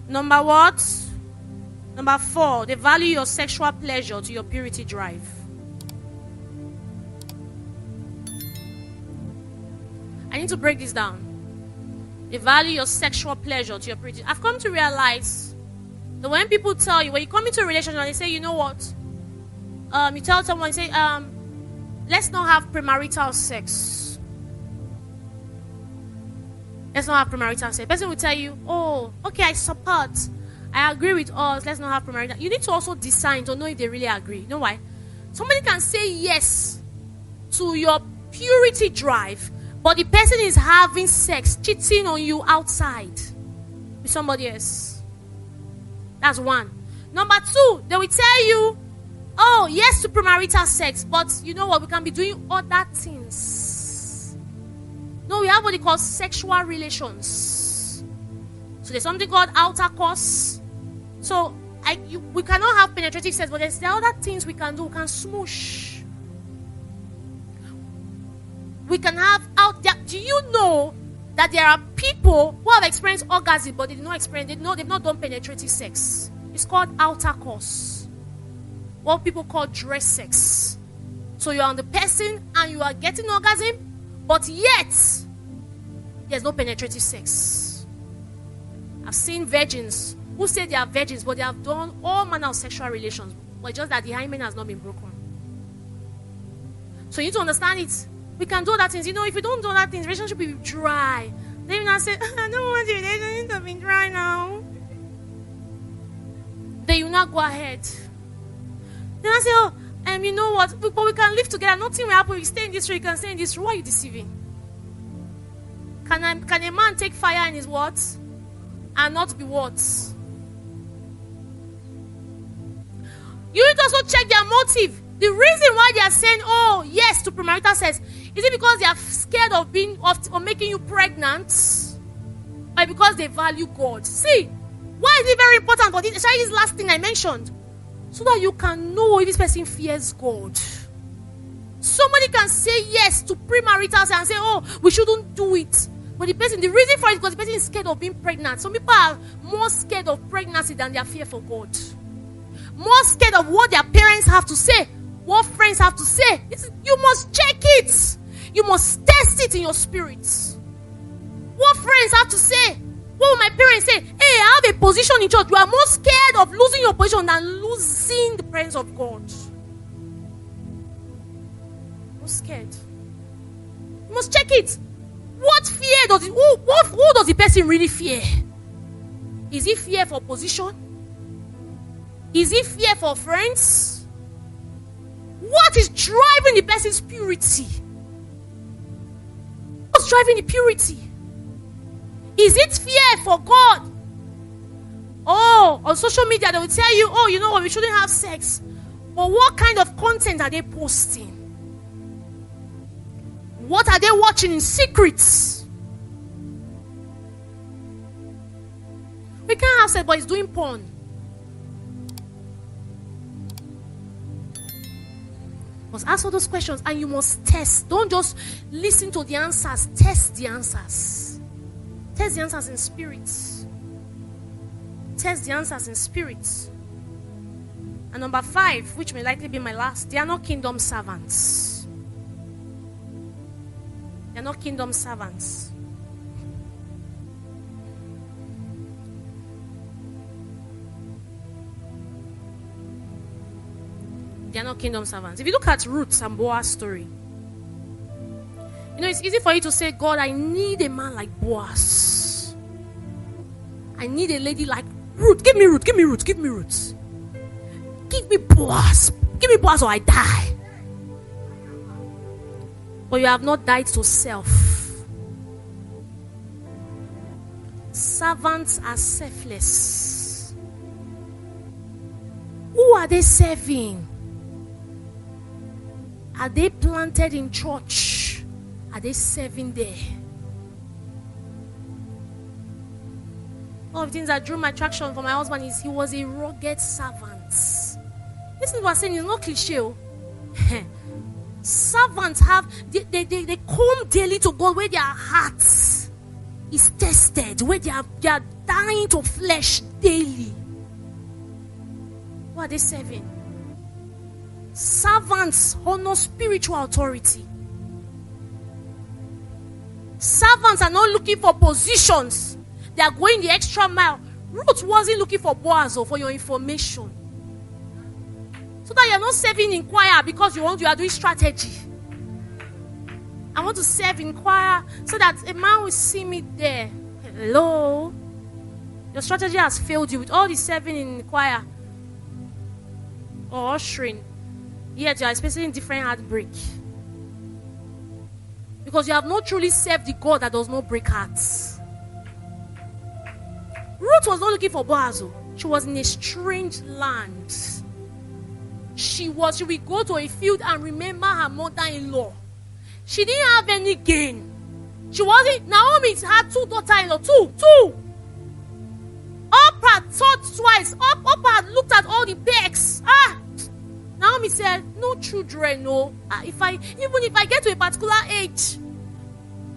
Number what? Number 4, they value your sexual pleasure to your purity drive. I need to break this down. They value your sexual pleasure to your purity. I've come to realize that when people tell you, when you come into a relationship and they say, you know what? You tell someone, you say, let's not have premarital sex. Let's not have premarital sex. The person will tell you, oh, okay, I support. I agree with us. Let's not have premarital. You need to also decide to know if they really agree. You know why? Somebody can say yes to your purity drive, but the person is having sex, cheating on you outside with somebody else. That's one. Number 2, they will tell you, oh, yes to premarital sex, but you know what? We can be doing other things. No, we have what they call sexual relations. So there's something called outer course. So we cannot have penetrative sex, but there's the other things we can do. We can smoosh. We can have out there. Do you know that there are people who have experienced orgasm, but they did not experience, they've not done penetrative sex? It's called outer course. What people call dress sex. So you're on the person and you are getting orgasm, but yet there's no penetrative sex. I've seen virgins who say they are virgins, but they have done all manner of sexual relations, but just that the hymen has not been broken. So you need to understand it. We can do other things. You know, if we don't do other things, relationship will be dry. Then you now say, I don't want the relationship to be dry now. Then you now go ahead. Then I say, oh, you know what? But we can live together. Nothing will happen. You stay in this room, you can stay in this room. Why are you deceiving? Can a man take fire in his words and not be what? You need to also check their motive. The reason why they are saying, oh, yes to premarital sex, is it because they are scared of making you pregnant? Or because they value God? See, why is it very important for this? Especially this last thing I mentioned. So that you can know if this person fears God. Somebody can say yes to premarital sex and say, oh, we shouldn't do it. But the reason for it is because the person is scared of being pregnant. Some people are more scared of pregnancy than their fear for God. More scared of what their parents have to say, what friends have to say. You must check it. You must test it in your spirit. What friends have to say? What will my parents say? Hey, I have a position in church. You are more scared of losing your position than losing the presence of God. You're scared. You must check it. What fear does it? Who does the person really fear? Is it fear for position? Is it fear for friends? What is driving the person's purity? What's driving the purity? Is it fear for God? Oh, on social media they will tell you, oh, you know what, we shouldn't have sex. But what kind of content are they posting? What are they watching in secrets? We can't have sex, but it's doing porn. Must ask all those questions and you must test. Don't just listen to the answers. Test the answers. Test the answers in spirit. Test the answers in spirit. And number 5, which may likely be my last, they are not kingdom servants. They are not kingdom servants. They are not kingdom servants. If you look at Ruth and Boaz's story, you know, it's easy for you to say, God, I need a man like Boaz. I need a lady like Ruth. Give me Ruth, give me Ruth, give me Ruth. Give me Boaz. Give me Boaz or I die. But you have not died to self. Servants are selfless. Who are they serving? Are they planted in church? Are they serving there? One of the things that drew my attraction for my husband is he was a rugged servant. This is what I'm saying, it's not cliche. Servants have, they come daily to God where their hearts is tested, where their dying to flesh daily. What are they serving? Servants honor spiritual authority. Servants are not looking for positions. They are going the extra mile. Ruth wasn't looking for Boaz, for your information. So that you're not serving in choir because you are doing strategy. I want to serve in choir so that a man will see me there. Hello? Your strategy has failed you with all the serving in choir or ushering. Yet you are experiencing different heartbreak. Because you have not truly served the God that does not break hearts. Ruth was not looking for Boaz. She was in a strange land. She will go to a field and remember her mother-in-law. She didn't have any gain. Naomi had 2 daughters-in-law. Two. Oprah thought twice. Oprah looked at all the pigs. Naomi said, no children, no. Even if I get to a particular age,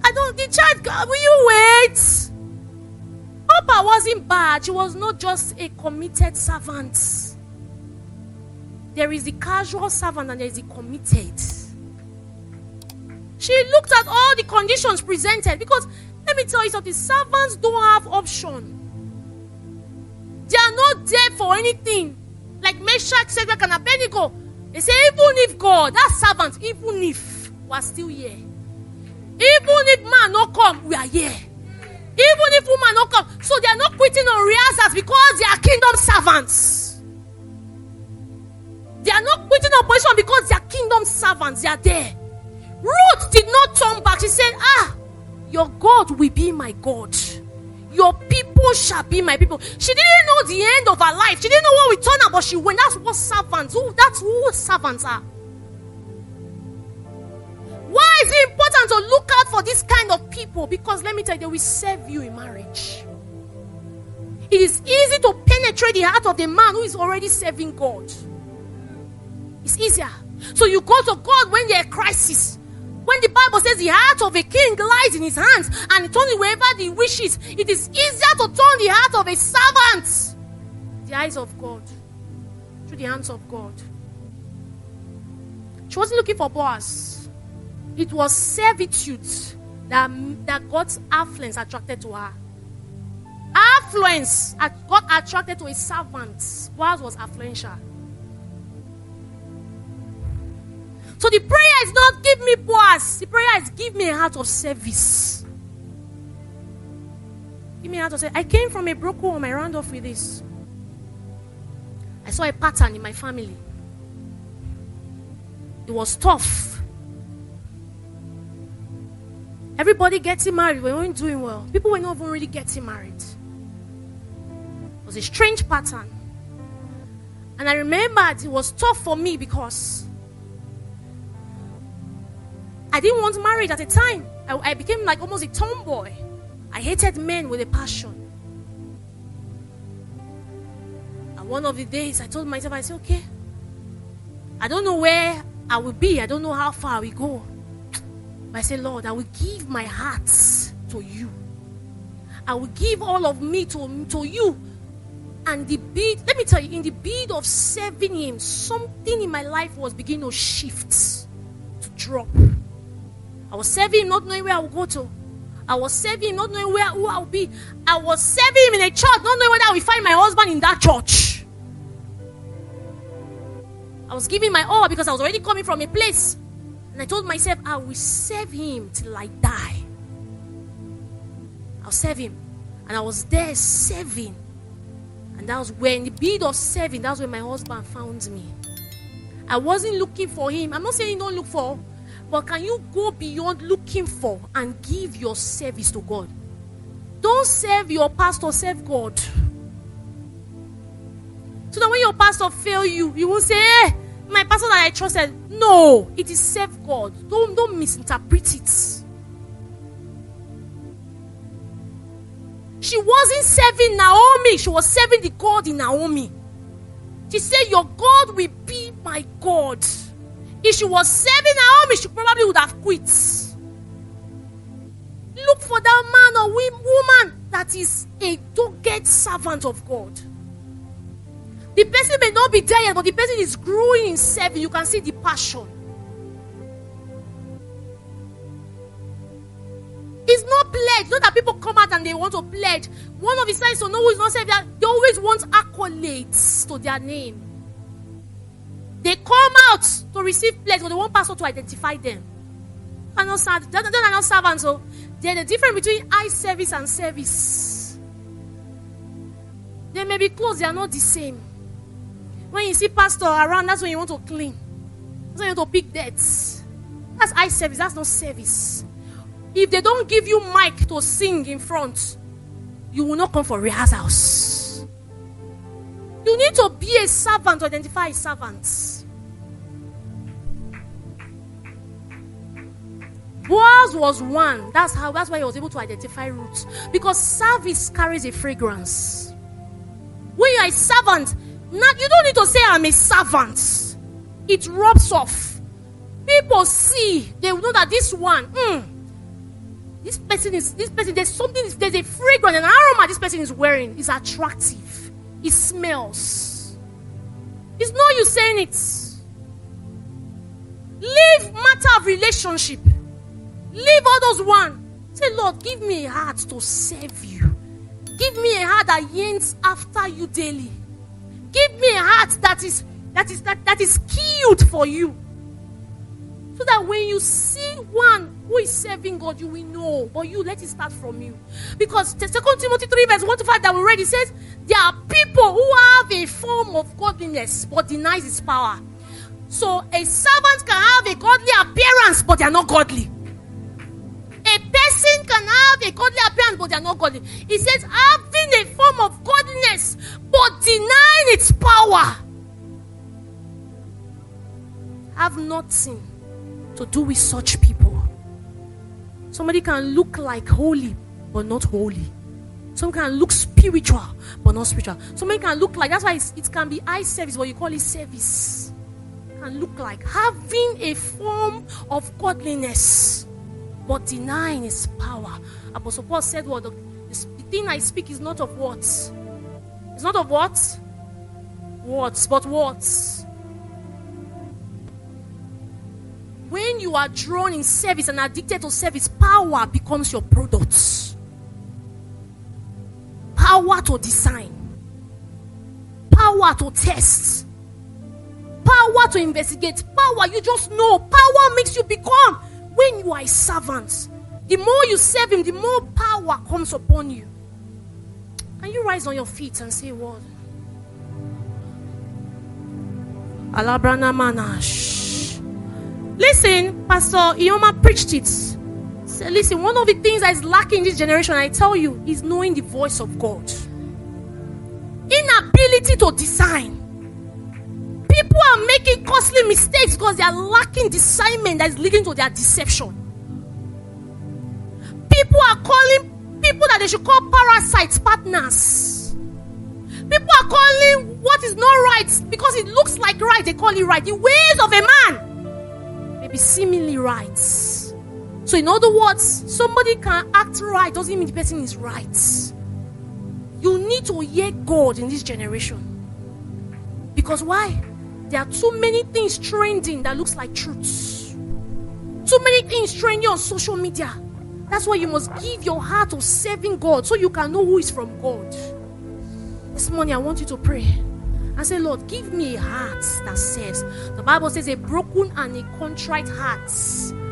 the child, will you wait? Oprah wasn't bad. She was not just a committed servant. There is the casual servant and there is the committed. She looked at all the conditions presented because, let me tell you something, servants don't have option. They are not there for anything. Like Meshach, Shadrach, and Abednego. They say, even if God, that servant, even if we're still here. Even if man not come, we are here. Even if woman not come. So they are not quitting on rehearsals because they are kingdom servants. They are not quitting on position because they are kingdom servants. They are there. Ruth did not turn back. She said, your God will be my God. Your people shall be my people. She didn't know the end of her life. She didn't know what would turn out, but she went. That's what servants. That's who servants are. Why is it important to look out for this kind of people? Because let me tell you, they will serve you in marriage. It is easy to penetrate the heart of the man who is already serving God. It's easier. So you go to God when there's a crisis. When the Bible says the heart of a king lies in his hands and it turns wherever he wishes, it is easier to turn the heart of a servant. The eyes of God. Through the hands of God. She wasn't looking for Boaz. It was servitude that got affluence attracted to her. Affluence got attracted to a servant. Boaz was affluential. So the prayer is not give me Boaz. The prayer is give me a heart of service. Give me a heart of service. I came from a broken home. I round off with this. I saw a pattern in my family. It was tough. Everybody getting married. We weren't doing well. People were not even really getting married. It was a strange pattern. And I remembered it was tough for me because I didn't want marriage at the time. I became like almost a tomboy. I hated men with a passion. And one of the days I told myself, I said, okay, I don't know where I will be. I don't know how far I will go. But I said, Lord, I will give my heart to you. I will give all of me to you. And the bid, let me tell you, in the bid of serving him, something in my life was beginning to shift, to drop. I was serving him not knowing where I would go to. I was serving him not knowing who I would be. I was serving him in a church not knowing whether I would find my husband in that church. I was giving my all because I was already coming from a place. And I told myself, I will serve him till I die. I'll serve him. And I was there serving. And that was when, in the bid of serving, that's when my husband found me. I wasn't looking for him. I'm not saying don't look for, but can you go beyond looking for and give your service to God? Don't serve your pastor, serve God. So that when your pastor fail you, you won't say, hey, my pastor that I trusted. No, it is serve God. Don't misinterpret it. She wasn't serving Naomi. She was serving the God in Naomi. She said, your God will be my God. If she was serving Naomi, she probably would have quit. Look for that man or woman that is a dogged servant of God. The person may not be there yet, but the person is growing in serving. You can see the passion. It's not pledge. Not that people come out and they want to pledge. One of the signs to know who is not saved, they always want accolades to their name. They come out to receive pledge, but they want pastor to identify them. They're not servants. So there's a difference between eye service and service. They may be close, they are not the same. When you see pastor around, that's when you want to clean. That's when you want to pick debts. That's eye service, that's not service. If they don't give you mic to sing in front, you will not come for rehearsals. You need to be a servant to identify a servant. Boaz was one. That's why he was able to identify Ruth. Because service carries a fragrance. When you are a servant, you don't need to say I'm a servant. It rubs off. People see, they will know that this one, this person, there's a fragrance, an aroma this person is wearing is attractive. It smells. It's not you saying it. Leave matter of relationship. Leave all those one. Say, Lord, give me a heart to serve you. Give me a heart that yearns after you daily. Give me a heart that is killed for you. So that when you see one who is serving God, you will know. But you, let it start from you. Because 2 Timothy 3 verse 1 to 5 that we read, it says, there are people who have a form of godliness but denies its power. So a servant can have a godly appearance but they are not godly. A person can have a godly appearance but they are not godly. It says having a form of godliness but denying its power. Have nothing to do with such people. Somebody can look like holy but not holy. Some can look spiritual but not spiritual. Somebody can look like, that's why it can be eye service, but you call it service. It can look like having a form of godliness but denying its power. Apostle Paul said, "What the thing I speak is not of what? It's not of what? Words, but what?" When you are drawn in service and addicted to service, power becomes your product. Power to design. Power to test. Power to investigate. Power, you just know. Power makes you become. When you are a servant, the more you serve him, the more power comes upon you. Can you rise on your feet and say what? Alabrana Manash. Listen, Pastor Ioma preached it. So listen, one of the things that is lacking in this generation, I tell you, is knowing the voice of God. Inability to design. People are making costly mistakes because they are lacking discernment that is leading to their deception. People are calling people that they should call parasites partners. People are calling what is not right because it looks like right, they call it right. The ways of a man may be seemingly right. So in other words, somebody can act right doesn't mean the person is right. You need to hear God in this generation. Because why? There are too many things trending that looks like truths. Too many things trending on social media. That's why you must give your heart to serving God so you can know who is from God. This morning I want you to pray and say, Lord, give me a heart that serves. The Bible says a broken and a contrite heart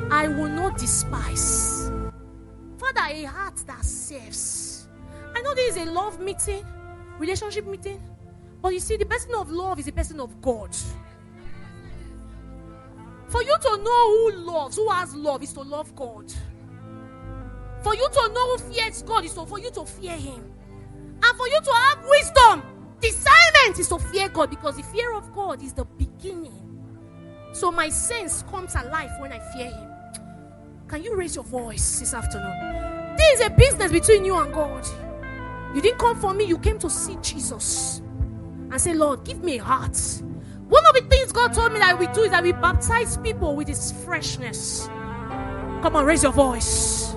I will not despise. Father, a heart that serves. I know this is a love meeting, relationship meeting, but you see, the person of love is the person of God. For you to know who loves, who has love, is to love God. For you to know who fears God is for you to fear him. And for you to have wisdom, discernment is to fear God, because the fear of God is the beginning. So my sense comes alive when I fear him. Can you raise your voice this afternoon? This is a business between you and God. You didn't come for me, you came to see Jesus. And say, Lord, give me a heart. One of the things God told me that we do is that we baptize people with his freshness. Come on, raise your voice.